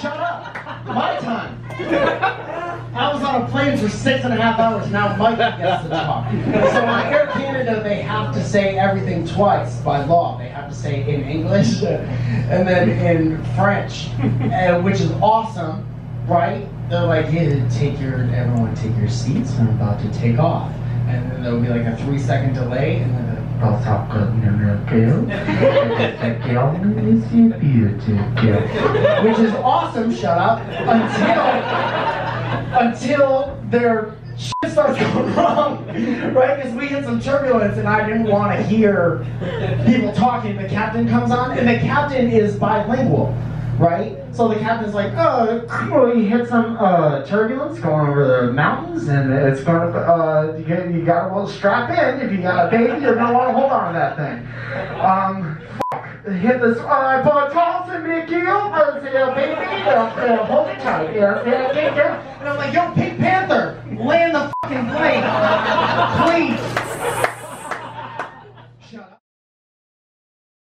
shut up. My time. I was on a plane for 6.5 hours. Now Mike gets to talk. So on Air Canada, they have to say everything twice by law. They have to say it in English and then in French, which is awesome, right? They're like, hey, everyone take your seats. I'm about to take off. And then there'll be like a 3-second delay, and then which is awesome, shut up, until their shit starts going wrong, right? Because we hit some turbulence and I didn't want to hear people talking. The captain comes on, and the captain is bilingual, right? So the captain's like, oh, you hit some turbulence going over the mountains, and it's going to, you got to strap in. If you got a baby, you're going to want to hold on to that thing. Hit this, toss and Mickey, baby, hold it tight, and I'm like, yo, Pink Panther, land the fucking plane, please.